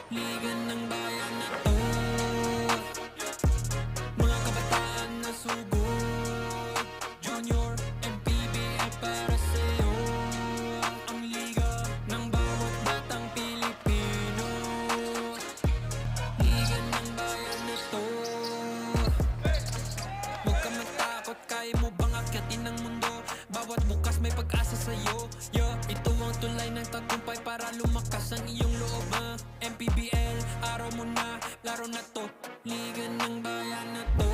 Liga ng bayan na to, mga kabataan na sugod. Junior, MPBL para sa'yo. Ang liga ng bawat batang Pilipino. Liga ng bayan na to. Huwag ka matakot, kaya mo bang akyatin ang mundo? Bawat bukas may pag-asa sa'yo. Ito ang tulay ng tagumpay para lumakas ang iyong loob. MPBL, araw mo na, laro na to. Liga ng bayan na to,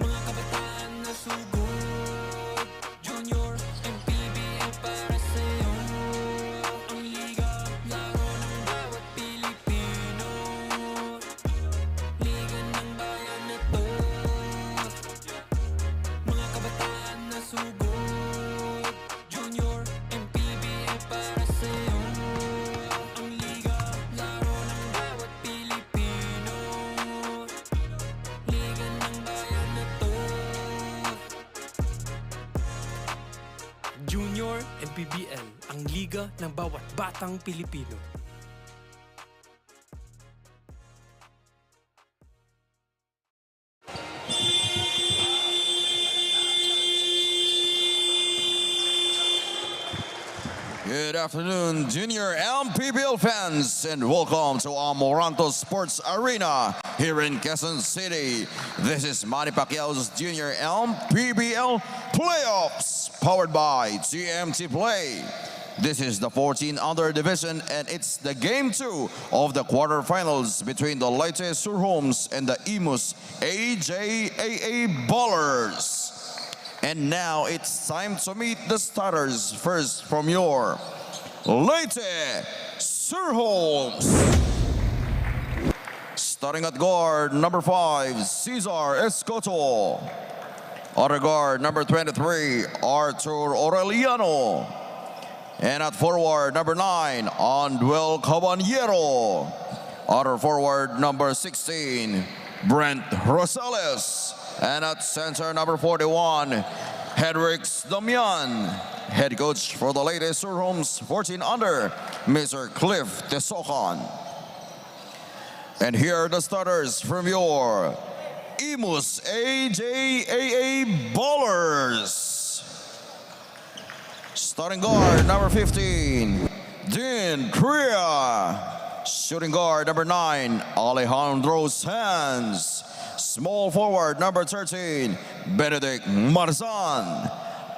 mga kabataan na sugod. Junior, MPBL para sa'yo. Ang liga, laro ng bawat Pilipino. Liga ng bayan na to, mga kabataan na sugod. Junior, MPBL para sa'yo. Ang liga, laro ng bawat Pilipino. Liga ng bayan na to. Junior MPBL, ang liga ng bawat batang Pilipino. Good afternoon, Junior MPBL fans, and welcome to Amoranto Sports Arena here in Quezon City. This is Manny Pacquiao's Junior MPBL Playoffs, powered by TMT Play. This is the 14 under division, and it's the game 2 of the quarterfinals between the Leyte Surhomes and the Imus AJAA Ballers. And now it's time to meet the starters. First from your Leyte Surhomes. Starting at guard, number 5, Cesar Escoto. Other guard, number 23, Arthur Aureliano. And at forward, number 9, Anduel Caballero. Other forward, number 16, Brent Rosales. And at center, number 41, Hedrix Damian. Head coach for the Leyte Surhomes 14 under, Mr. Cliff Tesocan. And here are the starters from your Imus AJAA Ballers. Starting guard, number 15, Dean Crea. Shooting guard, number 9, Alejandro Sanz. Small forward, number 13, Benedict Marzan.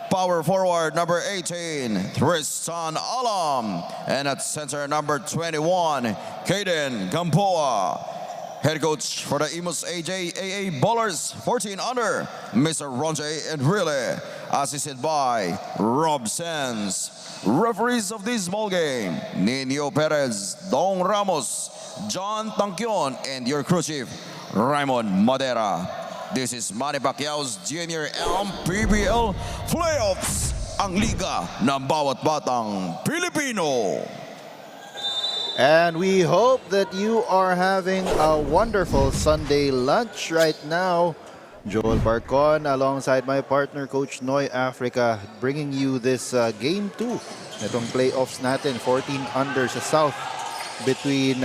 Power forward, number 18, Tristan Alam. And at center, number 21, Caden Gamboa. Head coach for the Imus AJAA Ballers 14 under, Mr. Ronjay Enrile. Assisted by Rob Sanz. Referees of this ball game, Nino Perez, Dong Ramos, John Tangkion, and your crew chief, Raymond Madera. This is Manny Pacquiao's Junior MPBL Playoffs, ang liga ng bawat batang Pilipino. And we hope that you are having a wonderful Sunday lunch right now. Joel Barcon alongside my partner, Coach Noy Africa, bringing you this Game 2. Itong playoffs natin, 14 under sa South, between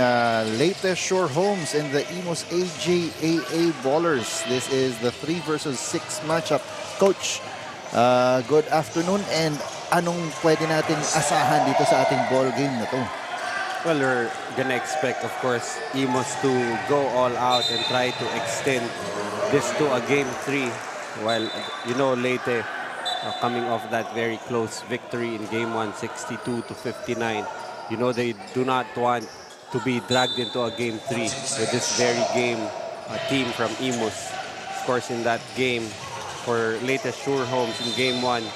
Leyte Surhomes and the Imus AJAA Ballers. This is the 3 versus 6 matchup. Coach, good afternoon, and anong pwede natin asahan dito sa ating ball game na to? Well, we're gonna expect, of course, Imus to go all out and try to extend this to a game 3. While, you know, Leyte coming off that very close victory in game 1, 62-59. You know, they do not want to be dragged into a game 3 with this very game team from Imus. Of course, in that game for Leyte Surhomes in game 1,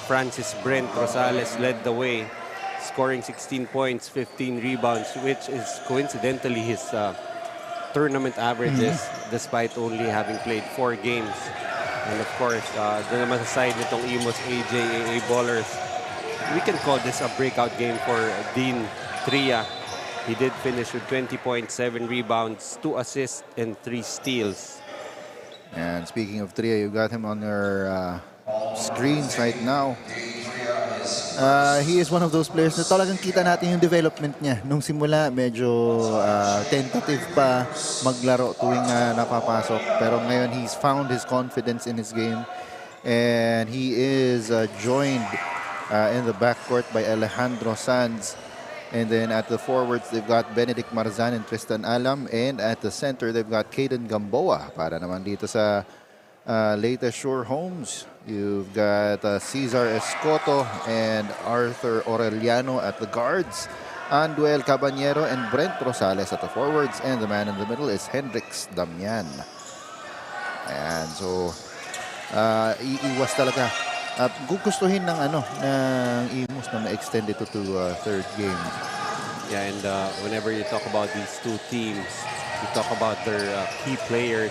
Francis Brent Rosales led the way, scoring 16 points, 15 rebounds, which is coincidentally his tournament averages despite only having played 4 games. And of course, doon naman sa side nitong Imus AJAA Ballers, we can call this a breakout game for Dean Tria. He did finish with 20.7 rebounds, 2 assists, and 3 steals. And speaking of Tria, you got him on your screens right now. He is one of those players na talagang kita natin yung development niya. Nung simula, medyo tentative pa maglaro tuwing napapasok. Pero ngayon, he's found his confidence in his game. And he is joined in the backcourt by Alejandro Sanz. And then at the forwards, they've got Benedict Marzan and Tristan Alam. And at the center, they've got Caden Gamboa. Para naman dito sa Leyte Shore Homes. You've got Cesar Escoto and Arthur Aureliano at the guards. Anduel Caballero and Brent Rosales at the forwards. And the man in the middle is Hendrix Damian. And so, iiwas talaga. Gugustuhin ng Imus na ma-extend ito to third game. Yeah, and whenever you talk about these two teams, you talk about their key players.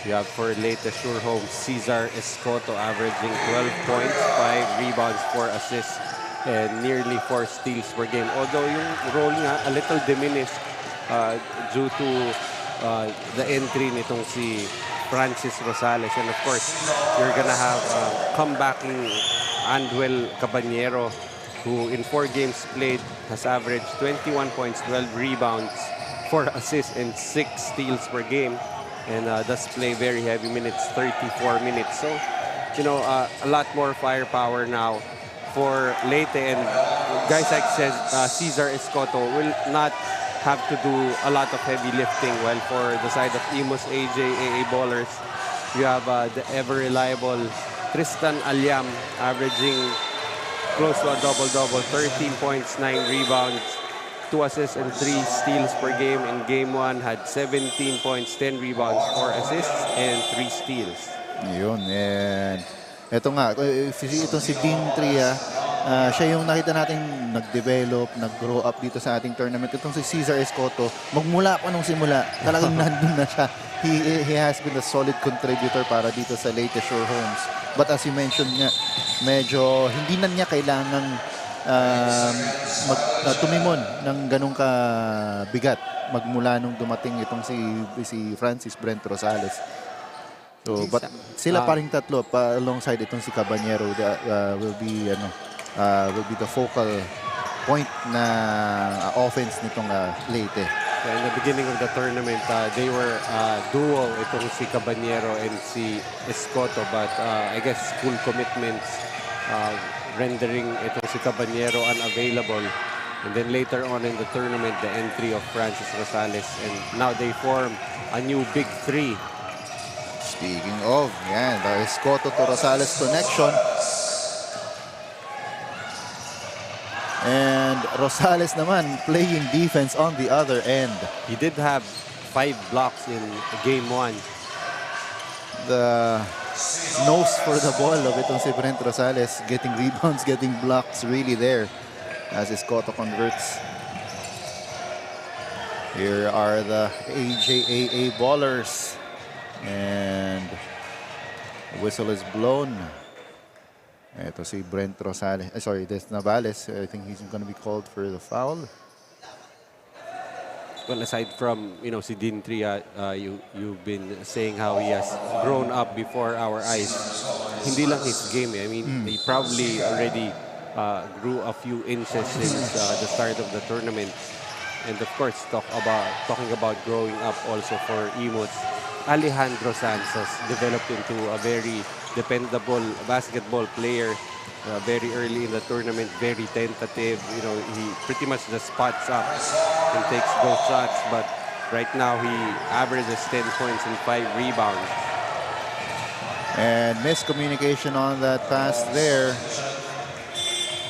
You have for Leyte Shore Homes, Cesar Escoto averaging 12 points, 5 rebounds, 4 assists, and nearly 4 steals per game. Although yung role niya a little diminished due to the entry nitong si Francis Rosales. And of course, you're gonna have comebacking Anduel Caballero, who in 4 games played has averaged 21 points, 12 rebounds, 4 assists, and 6 steals per game. And does play very heavy minutes, 34 minutes. So, you know, a lot more firepower now for Leyte. And guys like Cesar Escoto will not have to do a lot of heavy lifting. While for the side of Imus AA ballers, you have the ever-reliable Tristan Alyam averaging close to a double-double, 13 points, 9 rebounds, 2 assists and 3 steals per game. In game 1, had 17 points, 10 rebounds, 4 assists, and 3 steals. Yun, and ito nga, ito si Dean Tria, siya yung nakita natin nag-develop, nag-grow up dito sa ating tournament. Itong si Cesar Escoto, magmula pa nung simula, talagang nandun na siya. He has been a solid contributor para dito sa Leyte Shore Homes. But as you mentioned nga, medyo hindi na niya kailangang tumimon ng ganong kabigat magmula nung dumating itong si Francis Brent Rosales. So, but sila pa ring tatlo alongside itong si Caballero will be the focal point na offense nitong Leyte. In the beginning of the tournament, they were duo, itong si Caballero and si Escoto, but I guess school commitments rendering itong si Caballero unavailable. And then later on in the tournament, the entry of Francis Rosales, and now they form a new big three. Speaking of, yan, the Escoto to Rosales connection. And Rosales naman playing defense on the other end. He did have 5 blocks in game 1. The nose for the ball of itong si Brent Rosales, getting rebounds, getting blocks, really there as Escoto converts. Here are the AJAA ballers, and the whistle is blown. Ito si Brent Rosales, sorry, this Navales. I think he's going to be called for the foul. Well, aside from, you know, si Dean Tria, you've been saying how he has grown up before our eyes. Hindi lang his game. I mean, he probably already grew a few inches since the start of the tournament. And of course, talking about growing up also for Imus, Alejandro Santos developed into a very dependable basketball player. Very early in the tournament, very tentative. You know, he pretty much just spots up and takes those shots. But right now, he averages 10 points and 5 rebounds. And miscommunication on that pass there.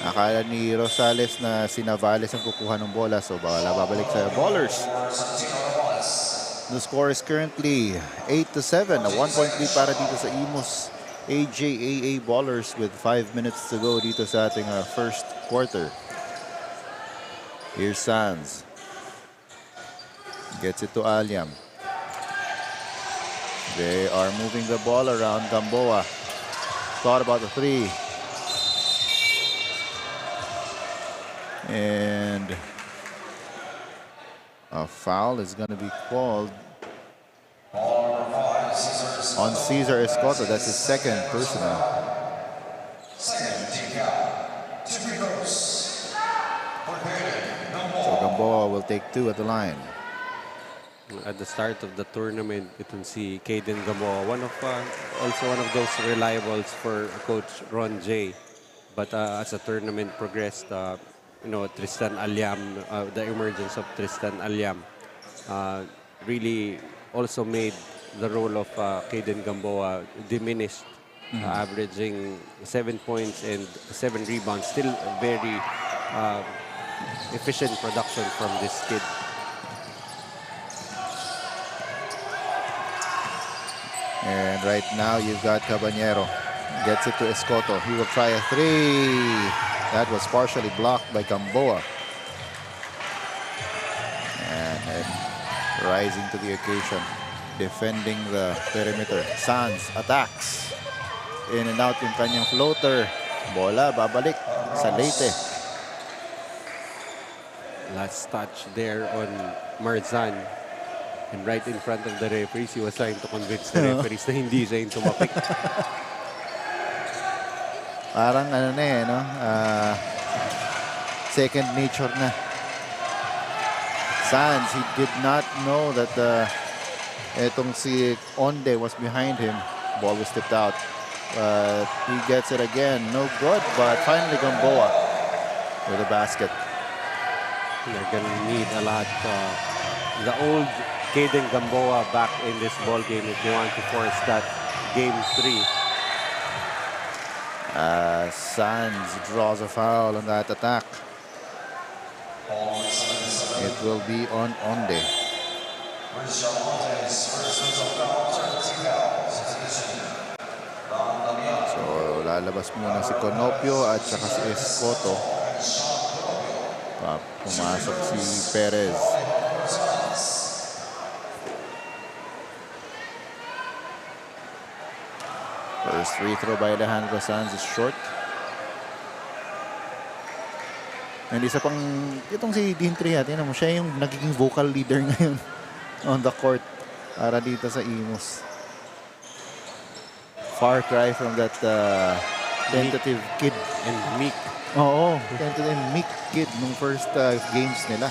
Akala ni Rosales na si Navales ang kukuha ng bola. So, bala babalik sa ballers. The score is currently 8-7. A 1-point lead para dito sa Imus AJAA ballers with 5 minutes to go dito sa ating first quarter. Here's Sanz. Gets it to Alyam. They are moving the ball around. Gamboa thought about the 3. And a foul is going to be called on Cesar Escoto. That's his second personal. will take 2 at the line. At the start of the tournament, itong si Caden Gamboa, also one of those reliables for Coach Ron J. But as the tournament progressed, Tristan Alyam, the emergence of Tristan Alyam, really also made the role of Caden Gamboa diminished, averaging 7 points and 7 rebounds. Still very efficient production from this kid. And right now you've got Caballero. Gets it to Escoto. He will try a 3. That was partially blocked by Gamboa. And rising to the occasion. Defending the perimeter. Sanz attacks. In and out yung kanyang floater. Bola babalik sa Leyte. Last touch there on Marzan. And right in front of the referees, he was trying to convince the referees na hindi siya yung tumapik. Parang ano na eh, no? Second nature na. Sanz, he did not know that etong si Onde was behind him. Ball was tipped out. But he gets it again. No good, but finally Gamboa with a basket. They're gonna need a lot. The old Caden Gamboa back in this ball game if they want to force that game 3. Sanz draws a foul on that attack. It will be on Onde. So lalabas muna si Conopio at saka si Escoto. Pumasok si Perez. First free throw by Alejandro Sanz is short. And isa pang, itong si Dean Triat, mo, siya yung nagiging vocal leader ngayon on the court para dito sa Imus. Far cry from that tentative kid. And meek. Oo, tentative meek kid nung first games nila.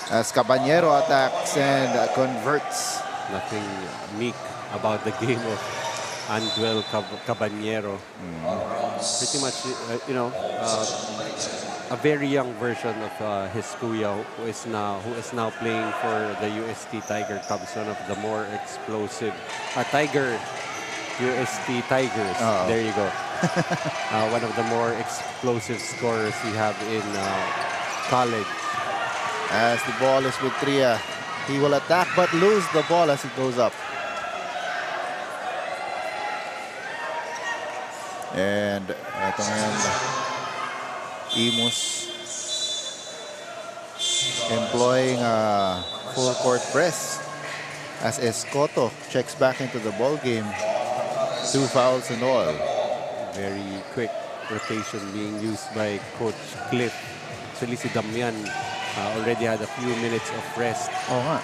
As Caballero attacks and converts. Nothing meek about the game of Anduel Caballero. Pretty much, a very young version of his kuya who is now playing for the UST Tiger Cubs, one of the more explosive Tiger UST Tigers. There you go. One of the more explosive scorers we have in college. As the ball is with Tria, he will attack but lose the ball as it goes up. And ito ngayon, Imus employing a full court press as Escoto checks back into the ball game. 2 fouls and all. Very quick rotation being used by Coach Cliff. Actually, si Damian already had a few minutes of rest. Oo nga.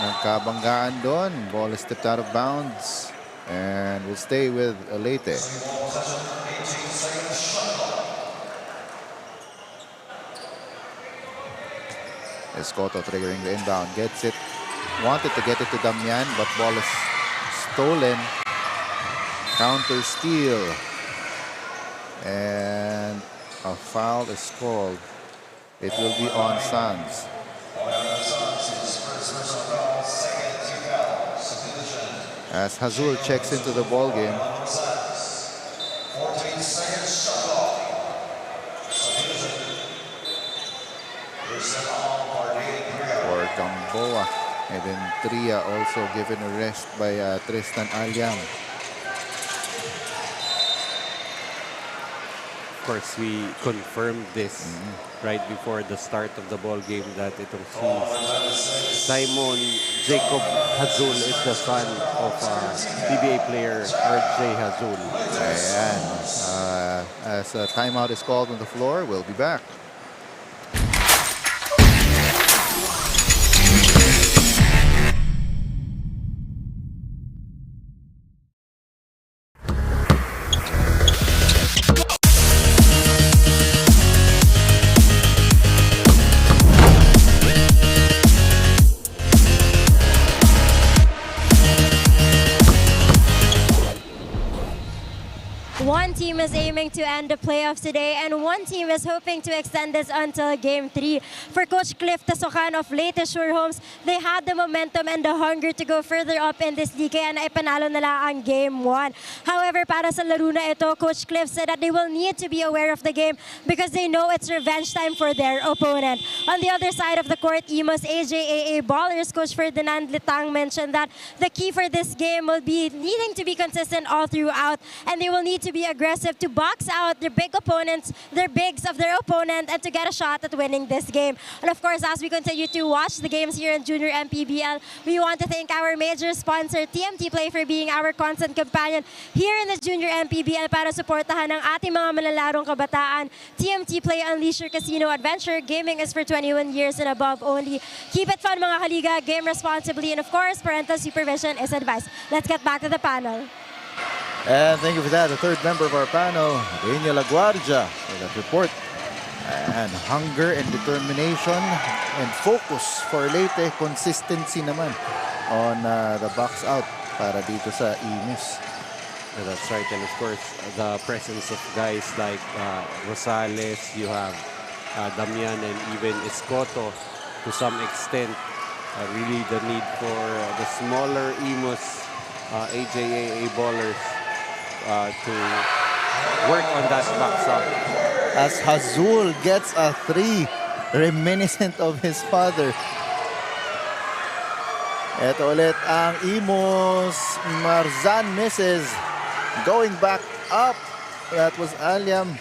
Nagkabanggaan doon. Ball is tipped out of bounds. And will stay with Leyte. Escoto triggering the inbound. Gets it. Wanted to get it to Damian, but ball is stolen. Counter steal. And a foul is called. It will be on Sanz. As Hazul checks into the ball game. For Gamboa. And then Tria also given a rest by Tristan Alyam. Of course, we confirmed this right before the start of the ball game that itong si Simon Jacob Hazul is the son of PBA player RJ Hazul. Ayan. As a timeout is called on the floor, we'll be back. one team is aiming to end the playoffs today, and one team is hoping to extend this until Game 3. For Coach Cliff Tasocan of Leyte Homes, they had the momentum and the hunger to go further up in this league, kaya naipanalo nila ang Game 1. However, para sa laro na ito, Coach Cliff said that they will need to be aware of the game because they know it's revenge time for their opponent. On the other side of the court, Imus AJAA Ballers Coach Ferdinand Litang mentioned that the key for this game will be needing to be consistent all throughout, and they will need to be aggressive to box out their big opponents, their bigs of their opponent, and to get a shot at winning this game. And of course, as we continue to watch the games here in Junior MPBL, we want to thank our major sponsor, TMT Play, for being our constant companion here in the Junior MPBL para suportahan ang ating mga malalarong kabataan. TMT Play, unleash your casino adventure. Gaming is for 21 years and above only. Keep it fun, mga kaliga. Game responsibly, and of course, parental supervision is advised. Let's get back to the panel. And thank you for that, the third member of our panel, Daniel Laguardia, for that report. And hunger and determination and focus for Leyte, consistency naman on the box out para dito sa Imus. That's right, and of course, the presence of guys like Rosales, you have Damian, and even Escoto to some extent. Really the need for the smaller Imus AJAA ballers to work on that box out. As Hazul gets a 3, reminiscent of his father. Ito ulit ang Imus. Marzan misses. Going back up. That was Aliam.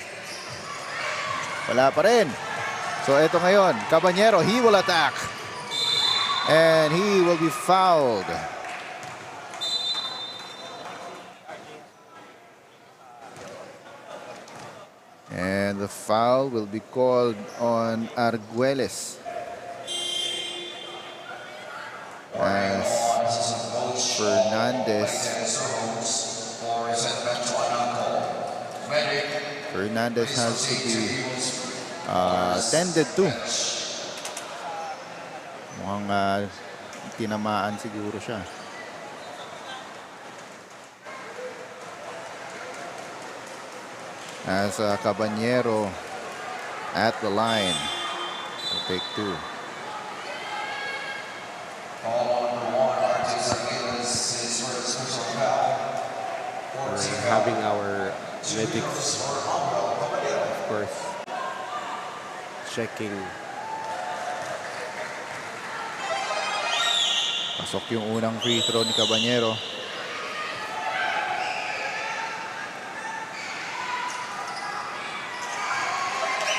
Wala pa rin. So ito ngayon, Caballero, he will attack. And he will be fouled. And the foul will be called on Arguelles. As Fernandez has to be tended to. Mukhang tinamaan siguro siya. As Caballero at the line. We'll take 2. We're having our medics, of course, checking. Pasok yung unang free throw ni Caballero.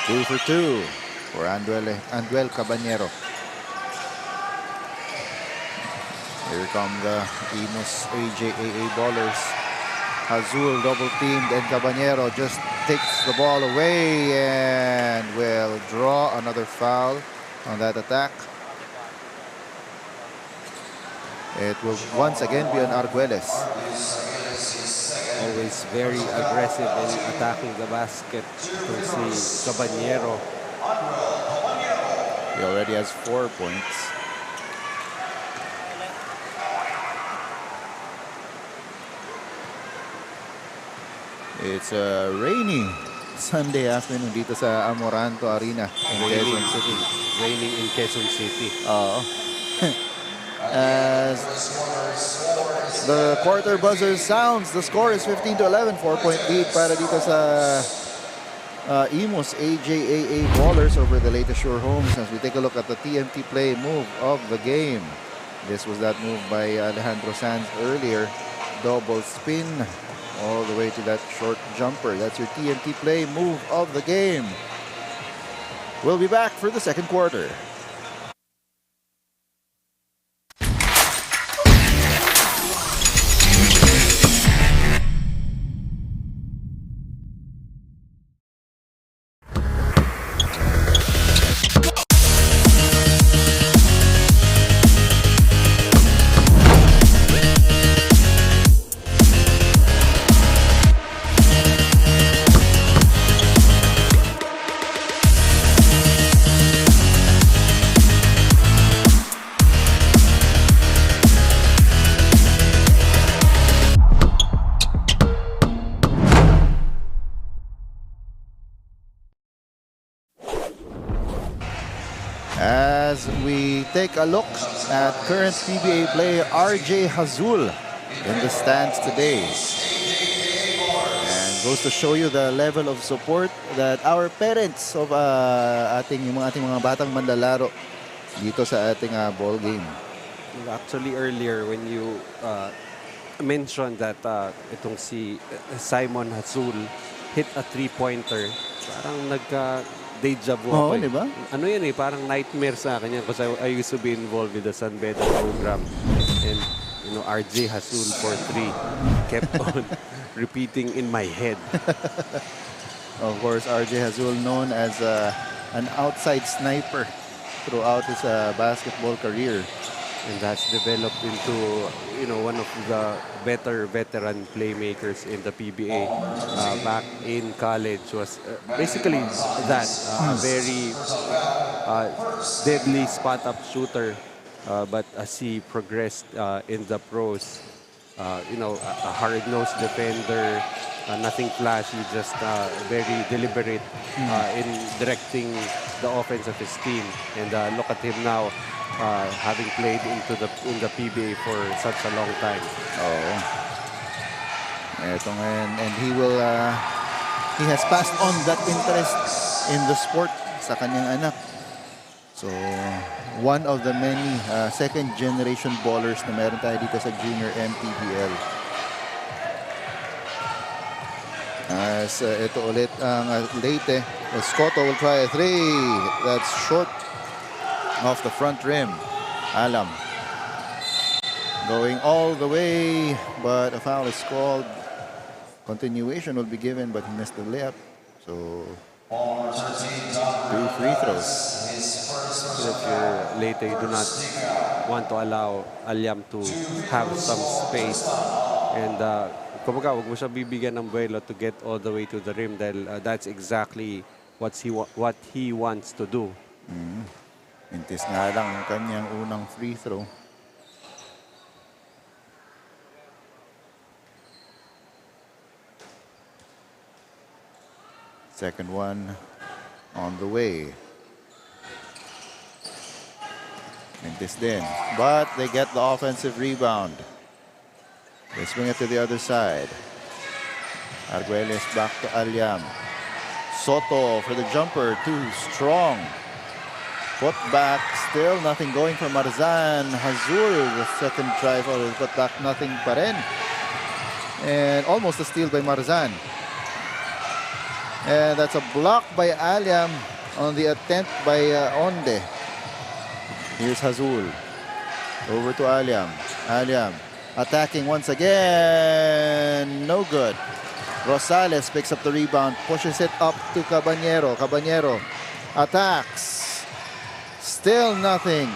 Two for 2 for Anduel Caballero. Here come the Imus AJAA ballers. Hazul double teamed and Caballero just takes the ball away and will draw another foul on that attack. It will once again be on Arguelles. Always very aggressive in attacking the basket to see Caballero. He already has 4 points. It's a rainy Sunday afternoon dito sa Amoranto Arena in Quezon City. Raining in Quezon City. As the quarter buzzer sounds, the score is 15-11, 4-point lead para dito sa Imus AJAA Ballers over the Leyte Homes. As we take a look at the TMT Play move of the game. This was that move by Alejandro Sanz earlier. Double spin all the way to that short jumper. That's your TMT Play move of the game. We'll be back for the second quarter. take a look at current PBA player RJ Hazul in the stands today. And goes to show you the level of support that our parents of yung ating mga batang manlalaro dito sa ating ball game. Actually, earlier when you mentioned that itong si Simon Hazul hit a three-pointer, parang nagka-deja vu ako. Oo, di ba? Ano yan parang nightmare sa akin yan because I used to be involved with the San Beda program. And, RJ Hazul for 3 kept on repeating in my head. Of course, RJ Hazul known as an outside sniper throughout his basketball career. And that's developed into, one of the better veteran playmakers in the PBA. Back in college was basically that, a very deadly spot-up shooter. But as he progressed in the pros, a hard-nosed defender, nothing flashy, just very deliberate in directing the offense of his team. And look at him now. Having played in the PBA for such a long time. Oh. Eto ngayon, and he has passed on that interest in the sport sa kanyang anak. So, one of the many second generation ballers na meron tayo dito sa junior MPBL. As ito ulit ang Leyte. Scotto will try a three. That's short. Off the front rim. Alam going all the way, but a foul is called. Continuation will be given, but he missed the layup. So 2 free throws. If you're Leyte, you do not want to allow Alyam to have some space. And kumbaga, huwag mo siya bibigyan ng buwelo to get all the way to the rim dahil that's exactly what he wants to do. Mintis nga lang ang kanyang unang free throw. Second one on the way. Mintis din. But they get the offensive rebound. They swing it to the other side. Arguelles back to Alyam. Soto for the jumper. Too strong. Put back, still nothing going for Marzan. Hazul, the second try for his put back, nothing pa rin. And almost a steal by Marzan. And that's a block by Alyam on the attempt by Onde. Here's Hazul. Over to Alyam. Alyam attacking once again. No good. Rosales picks up the rebound, pushes it up to Caballero. Caballero attacks. Still nothing.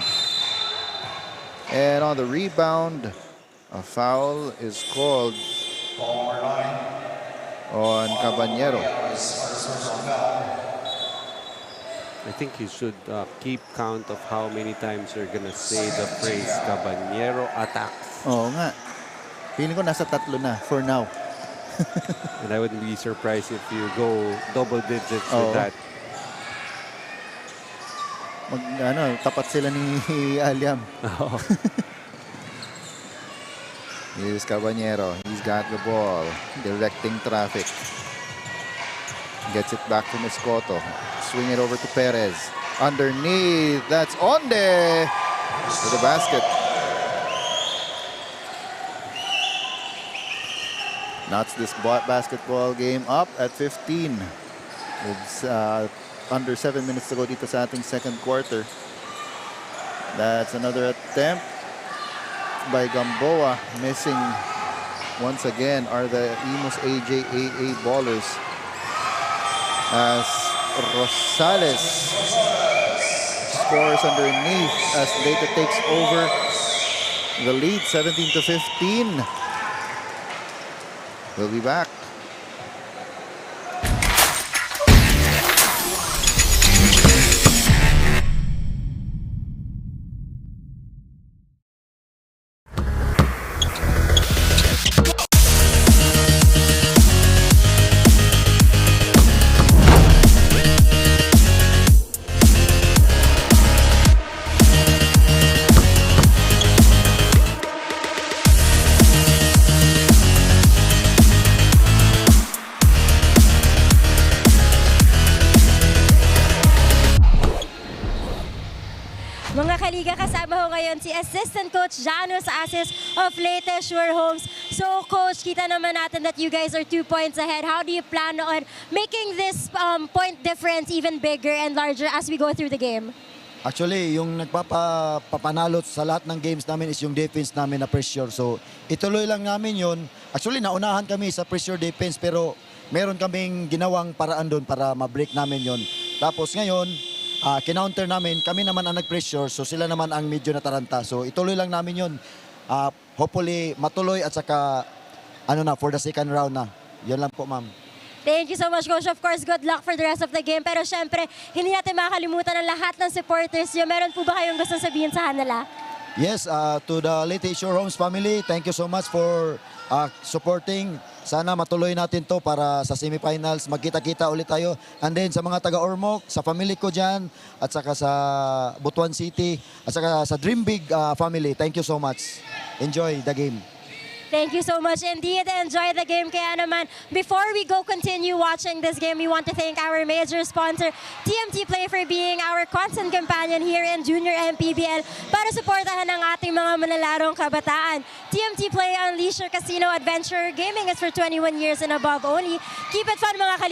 And on the rebound, a foul is called on Caballero. I think you should keep count of how many times you're gonna say the phrase Caballero attacks. Oo nga. Feeling ko nasa 3 na for now. And I wouldn't be surprised if you go double digits with that. Tapat sila ni Alyam. Here's Caballero. He's got the ball. Directing traffic. Gets it back to Scotto. Swing it over to Perez. Underneath. That's Onde to the basket. Knots this basketball game up at 15. It's under 7 minutes to go dito sa ating second quarter. That's another attempt by Gamboa. Missing once again are the Imus AJAA ballers. As Rosales scores underneath as Leyte takes over the lead 17-15. We'll be back. ngayon si Assistant Coach Janus Asis of Leyte Sure Homes. So Coach, kita naman natin that you guys are 2 points ahead. How do you plan on making this point difference even bigger and larger as we go through the game? Actually, yung nagpapanalo sa lahat ng games namin is yung defense namin na pressure. So, ituloy lang namin yun. Actually, naunahan kami sa pressure defense pero meron kaming ginawang paraan doon para ma-break namin yun. Tapos ngayon, kinounter namin, kami naman ang nag-pressure, so sila naman ang medyo nataranta. So, ituloy lang namin yun. Hopefully, matuloy at saka, for the second round na. Yun lang po, ma'am. Thank you so much, Coach. Of course, good luck for the rest of the game. Pero syempre, hindi natin makakalimutan ang lahat ng supporters nyo. Meron po ba kayong gustong sabihin sa kanila? Yes, to the Leyte Shore Homes family, thank you so much for supporting. Sana matuloy natin to para sa semifinals. Magkita-kita ulit tayo. And then sa mga taga-Ormoc, sa family ko dyan, at saka sa Butuan City, at saka sa Dream Big family, thank you so much. Enjoy the game. Thank you so much indeed. Enjoy the game. Kaya naman, before we go continue watching this game, we want to thank our major sponsor, TMT Play, for being our constant companion here in Junior MPBL para suportahan ang ating mga manalarong kabataan. TMT Play, unleash your casino adventure. Gaming is for 21 years and above only. Keep it fun, mga